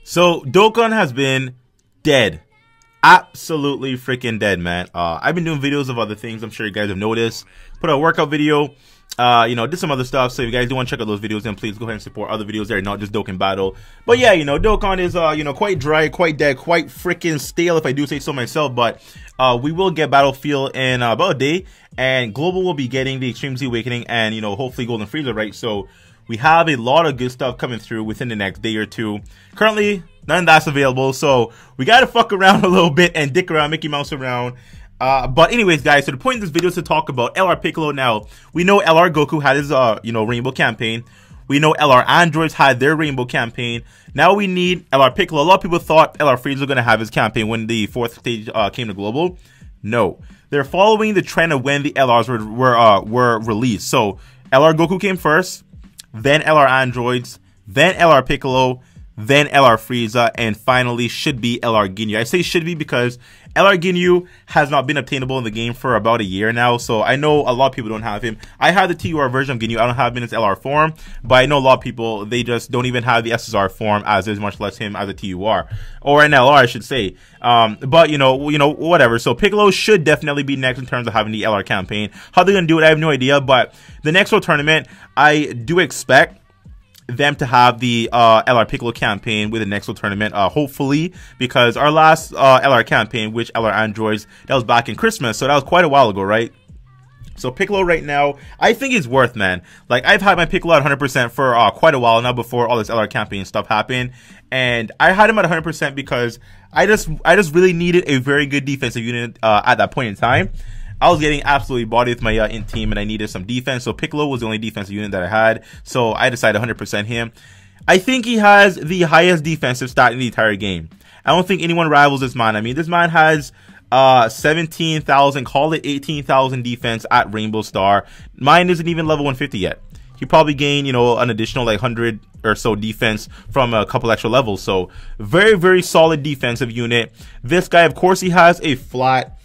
So Dokkan has been dead, absolutely freaking dead, man. I've been doing videos of other things. I'm sure you guys have noticed. Put out a workout video, did some other stuff. So if you guys do want to check out those videos, then please go ahead and support other videos there, not just Dokkan Battle. But yeah, Dokkan is quite dry, quite dead, quite freaking stale, if I do say so myself. But we will get Battlefield in about a day, and Global will be getting the Extreme Z Awakening, and hopefully Golden Frieza, right? So we have a lot of good stuff coming through within the next day or two. Currently, none of that's available, so we gotta fuck around a little bit and dick around, Mickey Mouse around. But anyways, guys, so the point of this video is to talk about LR Piccolo. Now, we know LR Goku had his, Rainbow campaign. We know LR Androids had their Rainbow campaign. Now we need LR Piccolo. A lot of people thought LR Frieza was going to have his campaign when the 4th stage came to Global. No. They're following the trend of when the LRs were released. So, LR Goku came first, then LR Androids, then LR Piccolo, then LR Frieza, and finally should be LR Ginyu. I say should be because LR Ginyu has not been obtainable in the game for about a year now, so I know a lot of people don't have him. I have the TUR version of Ginyu. I don't have him in its LR form, but I know a lot of people, they just don't even have the SSR form as is, much less him as a TUR. Or an LR, I should say. But, whatever. So Piccolo should definitely be next in terms of having the LR campaign. How they're going to do it, I have no idea, but the next World Tournament, I do expect them to have the LR Piccolo campaign with the next tournament, hopefully, because our last LR campaign, which LR Androids, that was back in Christmas, so that was quite a while ago, right? So Piccolo right now, I think he's worth, man. Like, I've had my Piccolo at 100% for quite a while now before all this LR campaign stuff happened, and I had him at 100% because I just really needed a very good defensive unit at that point in time. I was getting absolutely bodied with my int team, and I needed some defense. So Piccolo was the only defensive unit that I had. So I decided 100% him. I think he has the highest defensive stat in the entire game. I don't think anyone rivals this man. I mean, this man has 17,000, call it 18,000 defense at Rainbow Star. Mine isn't even level 150 yet. He probably gained, an additional like 100 or so defense from a couple extra levels. So very, very solid defensive unit. This guy, of course, he has a flat.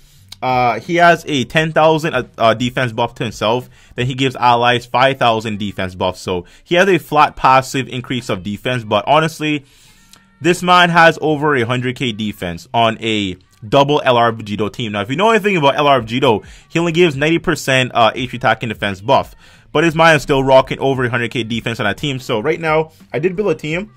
He has a 10,000 defense buff to himself. Then he gives allies 5,000 defense buff. So he has a flat passive increase of defense. But honestly, this man has over 100k defense on a double LR Vegito team. Now, if you know anything about LR Vegito, he only gives 90% HP attack and defense buff. But his man is still rocking over 100k defense on that team. So right now, I did build a team.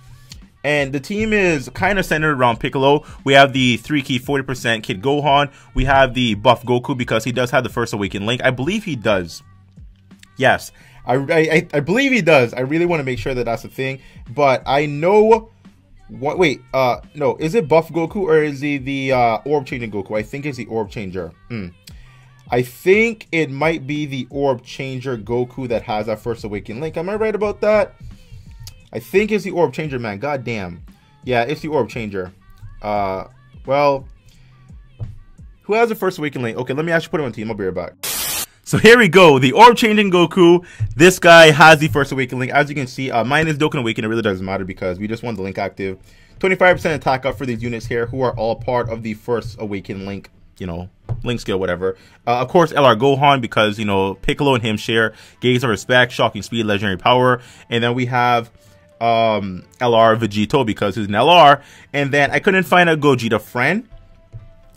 And the team is kind of centered around Piccolo. We have the 3-key 40% Kid Gohan. We have the buff Goku because he does have the first awakened link. I believe he does. Yes, I believe he does. I really want to make sure that that's a thing. But I know... no. Is it buff Goku or is he the orb changing Goku? I think it's the orb changer. I think it might be the orb changer Goku that has that first awakened link. Am I right about that? I think it's the orb changer, man. God damn. Yeah, it's the orb changer. Well, who has the first awakened link? Okay, let me actually put him on team. I'll be right back. So here we go. The orb changing Goku. This guy has the first awakened link. As you can see, mine is Dokkan Awaken. It really doesn't matter because we just want the link active. 25% attack up for these units here who are all part of the first awakened link. Link skill, whatever. Of course, LR Gohan, because, Piccolo and him share Gaze of Respect, Shocking Speed, Legendary Power. And then we have LR Vegito because he's an LR. And then I couldn't find a Gogeta friend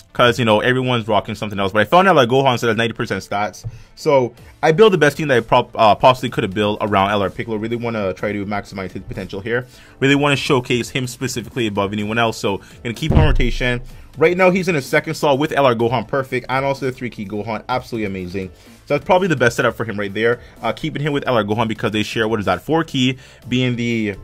because, everyone's rocking something else. But I found LR Gohan, so that's 90% stats. So I built the best team that I possibly could have built around LR Piccolo. Really want to try to maximize his potential here. Really want to showcase him specifically above anyone else. So going to keep him on rotation. Right now, he's in his second slot with LR Gohan, perfect, and also the 3-key Gohan, absolutely amazing. So that's probably the best setup for him right there. Keeping him with LR Gohan because they share, what is that, 4-key, being the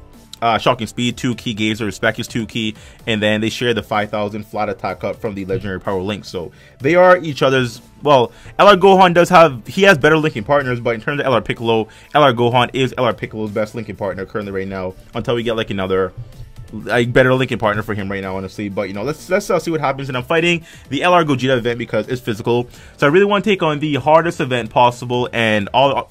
Shocking Speed, 2-key, Gaze of Respect is 2-key, and then they share the 5,000 flat attack up from the Legendary Power link. So they are each other's, well, LR Gohan he has better linking partners, but in terms of LR Piccolo, LR Gohan is LR Piccolo's best linking partner currently right now, until we get like another better linking partner for him right now, honestly. But let's see what happens. And I'm fighting the LR Gogeta event because it's physical, so I really want to take on the hardest event possible. And all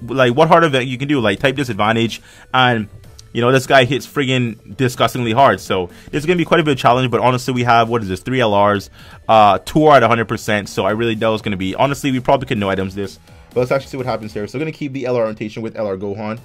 like what hard event you can do, like type disadvantage, and You know, this guy hits friggin' disgustingly hard. So this is going to be quite a bit of challenge. But honestly, we have, what is this, 3 LRs. 2 are at 100%. So I really doubt it's going to be. Honestly, we probably could no items this. But let's actually see what happens here. So I'm going to keep the LR orientation with LR Gohan.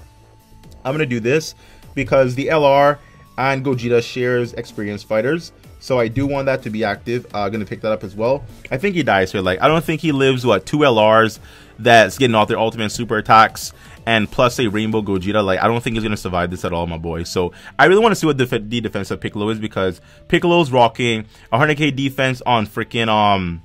I'm going to do this because the LR and Gogeta shares experienced fighters. So I do want that to be active. I'm going to pick that up as well. I think he dies here. Like, I don't think he lives, what, 2 LRs that's getting off their ultimate super attacks and plus a Rainbow Gogeta. Like, I don't think he's going to survive this at all, my boy. So I really want to see what the defense of Piccolo is, because Piccolo's rocking 100k defense on freaking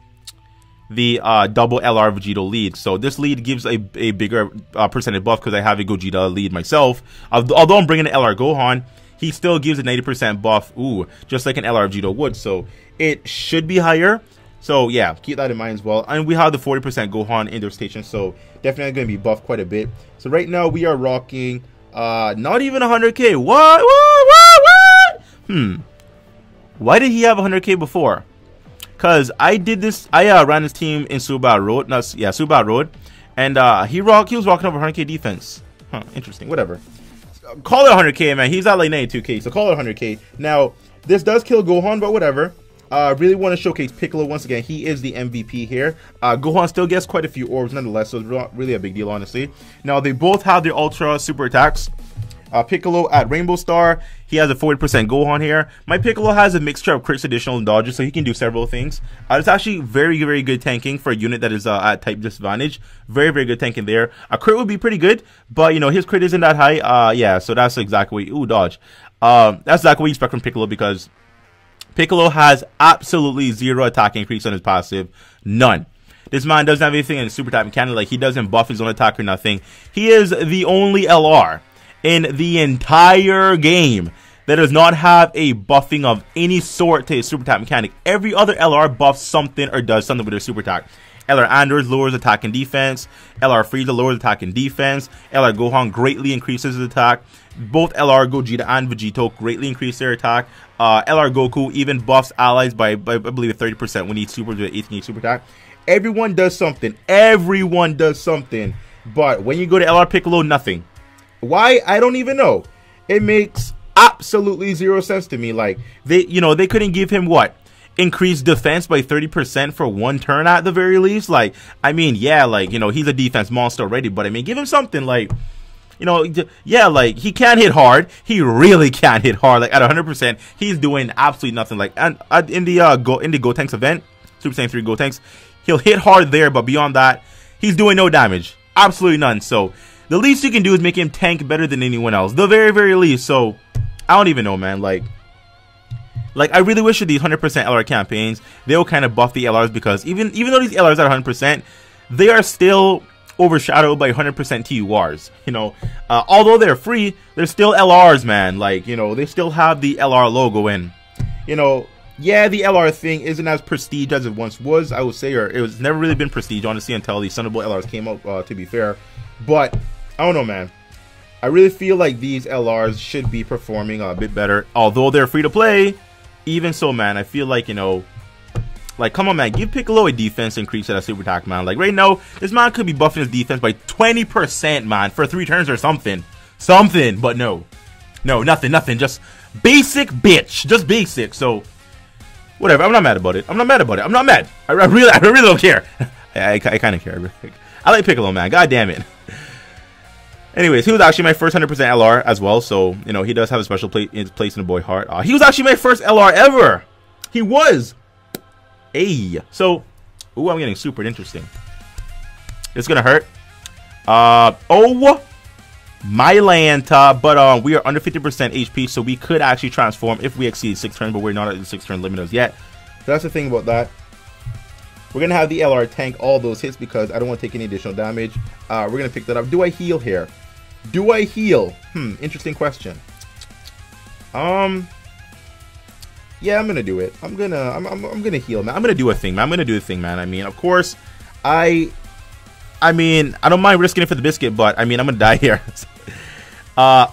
the double LR Vegito lead. So this lead gives a bigger percentage buff because I have a Gogeta lead myself. Although I'm bringing an LR Gohan, he still gives a 90% buff, just like an LR Vegito would. So it should be higher. So yeah, keep that in mind as well. And we have the 40% Gohan in their station, so definitely going to be buffed quite a bit. So right now we are rocking not even 100k. What? Why did he have 100k before? Because I did this, I ran this team in Suba Road, Suba Road, and he was rocking over 100k defense. Interesting, whatever. Call it 100k, man. He's at like 92k, so call it 100k. Now, this does kill Gohan, but whatever. Really want to showcase Piccolo once again. He is the MVP here. Gohan still gets quite a few orbs nonetheless, so it's not really a big deal, honestly. Now, they both have their ultra super attacks. Piccolo at Rainbow Star, he has a 40% Gohan here. My Piccolo has a mixture of crits, additional, and dodges, so he can do several things. It's actually very, very good tanking for a unit that is at type disadvantage. Very, very good tanking there. A crit would be pretty good, but, you know, his crit isn't that high. Yeah, so that's exactly what... dodge. That's exactly what you expect from Piccolo, because Piccolo has absolutely zero attack increase on his passive. None. This man doesn't have anything in his super type mechanic. Like, he doesn't buff his own attack or nothing. He is the only LR in the entire game that does not have a buffing of any sort to his super attack mechanic. Every other LR buffs something or does something with their super attack. LR Anders lowers attack and defense. LR Frieza lowers attack and defense. LR Gohan greatly increases his attack. Both LR Gogeta and Vegito greatly increase their attack. LR Goku even buffs allies by I believe 30% when he supers with 18 super attack. Everyone does something. Everyone does something. But when you go to LR Piccolo, nothing. Why? I don't even know. It makes absolutely zero sense to me. Like, they couldn't give him what? Increased defense by 30% for one turn at the very least. Like, I mean, yeah, like, you know, he's a defense monster already, but I mean, give him something. Like, you know, yeah, like, he can hit hard. He really can hit hard. Like, at 100%, he's doing absolutely nothing. Like, and in the Gotenks event, Super Saiyan 3 Gotenks, he'll hit hard there, but beyond that, he's doing no damage. Absolutely none. So the least you can do is make him tank better than anyone else. The very, very least. So I don't even know, man. Like I really wish with these 100% LR campaigns, they'll kind of buff the LRs, because even though these LRs are 100%, they are still overshadowed by 100% TURs. You know, although they're free, they're still LRs, man. Like, you know, they still have the LR logo in. You know, yeah, the LR thing isn't as prestige as it once was, I would say, or it was never really been prestige, honestly, until the Thunderbolt LRs came out, to be fair. But I don't know, man. I really feel like these LRs should be performing a bit better, although they're free to play. Even so, man, I feel like, you know, like, come on, man, give Piccolo a defense increase at a super attack, man. Like, right now, this man could be buffing his defense by 20%, man, for 3 turns or something. But no, nothing, just basic, bitch, just basic. So whatever, I'm not mad about it. I'm not mad. I really don't care. I kind of care. I like Piccolo, man. God damn it. Anyways, he was actually my first 100% LR as well, so, you know, he does have a special place in the boy heart. He was actually my first LR ever. He was. Hey. So, ooh, I'm getting super interesting. It's gonna hurt. Oh, my Lanta, but we are under 50% HP, so we could actually transform if we exceed 6 turns, but we're not at the 6 turn limit as yet. So that's the thing about that. We're going to have the LR tank all those hits because I don't want to take any additional damage. We're going to pick that up. Do I heal here? Do I heal? Interesting question. Yeah, I'm going to do it. I'm going to heal, man. I'm going to do a thing, man. I mean, of course, I don't mind risking it for the biscuit, but I mean, I'm going to die here.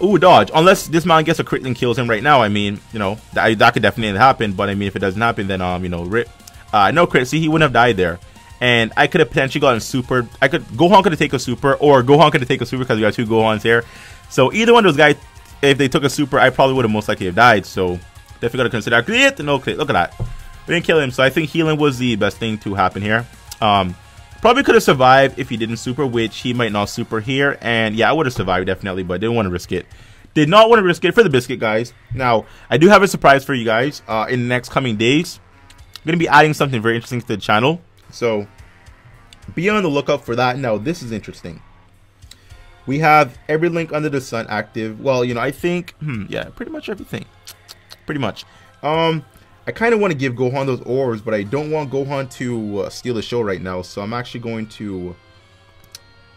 Ooh, dodge. Unless this man gets a crit and kills him right now. I mean, you know, that could definitely happen, but I mean, if it doesn't happen, then, you know, rip. No crit. See, he wouldn't have died there. And I could have potentially gotten super. Gohan could have taken a super, or Gohan could have taken a super because we got 2 Gohans here. So either one of those guys if they took a super, I probably would have most likely have died. So definitely got to consider that. Crit, no crit. Look at that. We didn't kill him. So I think healing was the best thing to happen here. Probably could have survived if he didn't super, which he might not super here. And yeah, I would have survived definitely, but didn't want to risk it. Did not want to risk it for the biscuit, guys. Now, I do have a surprise for you guys in the next coming days. I'm going to be adding something very interesting to the channel. So be on the lookout for that. Now, this is interesting. We have every link under the sun active. Well, you know, I think, yeah, pretty much everything. Pretty much. I kind of want to give Gohan those orbs, but I don't want Gohan to steal the show right now. So I'm actually going to,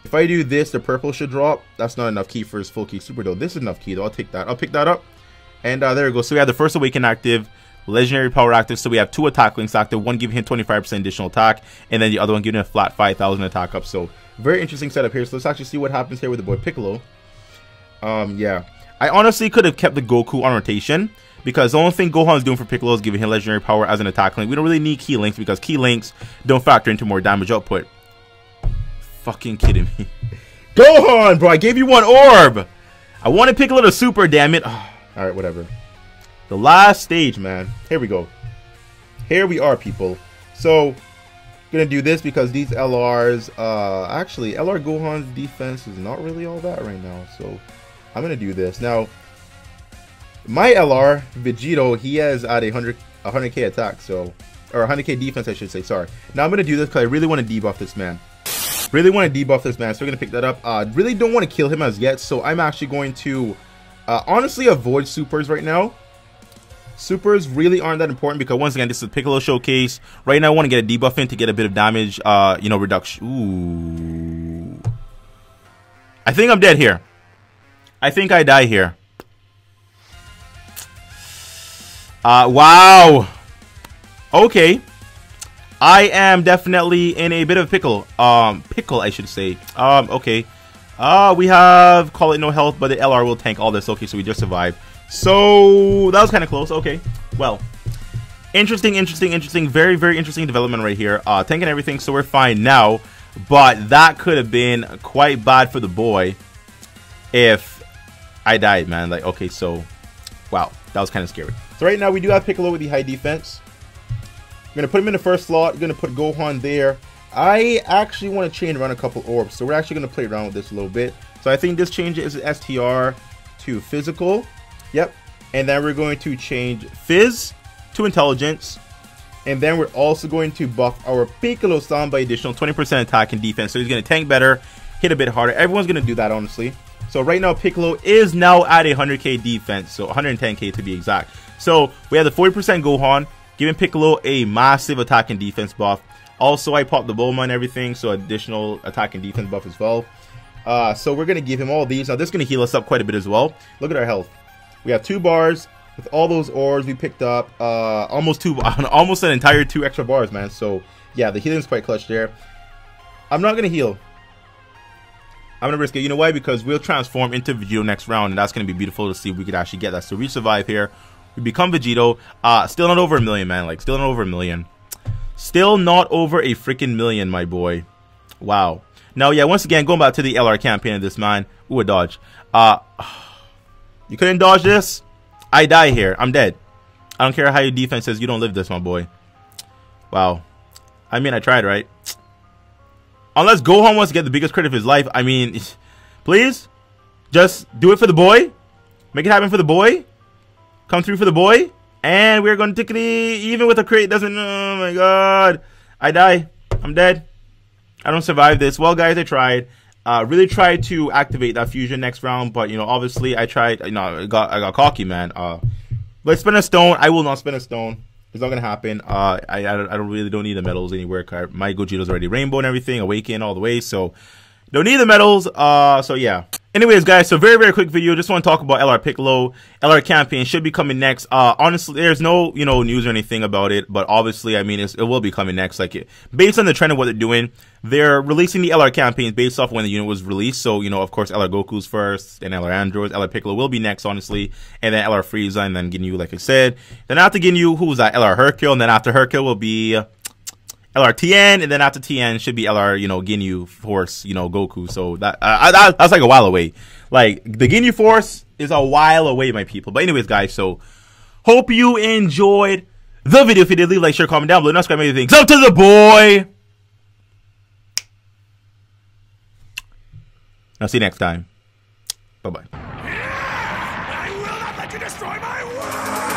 if I do this, the purple should drop. That's not enough key for his full key super though. This is enough key though. I'll take that. I'll pick that up. And there we go. So we have the first awaken active, legendary power active. So we have 2 attack links active, one giving him 25% additional attack, and then the other one giving him a flat 5,000 attack up. So very interesting setup here. So let's actually see what happens here with the boy Piccolo. Yeah, I honestly could have kept the Goku on rotation, because the only thing Gohan is doing for Piccolo is giving him legendary power as an attack link. We don't really need key links because key links don't factor into more damage output. Fucking kidding me. Gohan, bro, I gave you 1 orb. I wanted Piccolo to super, damn it. Oh, alright, whatever. The last stage, man. Here we go. Here we are, people. So, gonna do this because these LRs, actually, LR Gohan's defense is not really all that right now. So, I'm gonna do this. Now, my LR, Vegito, he has at 100k attack, so, or 100k defense, I should say, sorry. Now, I'm gonna do this because I really want to debuff this man. Really want to debuff this man, so we're going to pick that up. Really don't want to kill him as yet, so I'm actually going to honestly avoid supers right now. Supers really aren't that important because, once again, this is a Piccolo showcase. Right now, I want to get a debuff in to get a bit of damage, you know, reduction. Ooh. I think I'm dead here. I think I die here. Wow. Okay. I am definitely in a bit of pickle. Pickle, I should say. Okay. We have, call it no health, but the LR will tank all this. Okay, so we just survived. So, that was kind of close. Okay. Well, interesting. Very, very interesting development right here. Tanking everything, so we're fine now. But that could have been quite bad for the boy if I died, man. Like, okay, so, wow. That was kind of scary. So, right now, we do have Piccolo with the high defense. We're going to put him in the first slot. We're going to put Gohan there. I actually want to change around a couple orbs. So we're actually going to play around with this a little bit. So I think this change is STR to physical. Yep. And then we're going to change Fizz to intelligence. And then we're also going to buff our Piccolo-san by additional 20% attack and defense. So he's going to tank better, hit a bit harder. Everyone's going to do that, honestly. So right now, Piccolo is now at 100k defense. So 110k to be exact. So we have the 40% Gohan, giving Piccolo a massive attack and defense buff. Also, I popped the Bulma and everything, so additional attack and defense buff as well. So we're going to give him all these. Now, this is going to heal us up quite a bit as well. Look at our health. We have 2 bars. With all those orbs we picked up, almost an entire 2 extra bars, man. So, yeah, the healing is quite clutch there. I'm not going to heal. I'm going to risk it. You know why? Because we'll transform into Vegito next round, and that's going to be beautiful to see if we could actually get that. So, we survive here. We become Vegito. Still not over 1 million, man. Like, still not over 1 million. Still not over a freaking million, my boy. Wow. Now, yeah, once again, going back to the LR campaign of this, man. Ooh, a dodge. You couldn't dodge this? I die here. I'm dead. I don't care how your defense is. You don't live this, my boy. Wow. I mean, I tried, right? Unless Gohan wants to get the biggest credit of his life. I mean, please? Just do it for the boy? Make it happen for the boy? Come through for the boy, and we're going to take it even with a crate. Doesn't, oh my god. I die. I'm dead. I don't survive this. Well, guys, I tried. Really tried to activate that fusion next round, but, you know, obviously I tried, you know, I got cocky, man. Let's spend a stone. I will not spend a stone. It's not going to happen. I really don't need the medals anywhere. My Gogeto's already rainbow and everything, awaken all the way, so don't need the medals. So yeah. Anyways, guys, so very, very quick video. Just want to talk about LR Piccolo. LR campaign should be coming next. Honestly, there's no, you know, news or anything about it, but obviously, I mean, it will be coming next. Like, based on the trend of what they're doing, they're releasing the LR campaigns based off when the unit was released. So, you know, of course, LR Goku's first, then LR Androids, LR Piccolo will be next, honestly, and then LR Frieza, and then Ginyu, like I said. Then after Ginyu, who was that? LR Hercule, and then after Hercule will be LR TN, and then after TN should be LR, you know, Ginyu Force, you know, Goku. So that's like a while away. Like, the Ginyu Force, is a while away, my people. But anyways, guys, so hope you enjoyed the video. If you did, leave a like, share, comment down below, and subscribe, anything. So to the boy. I'll see you next time. Bye-bye. I will not let you destroy my world!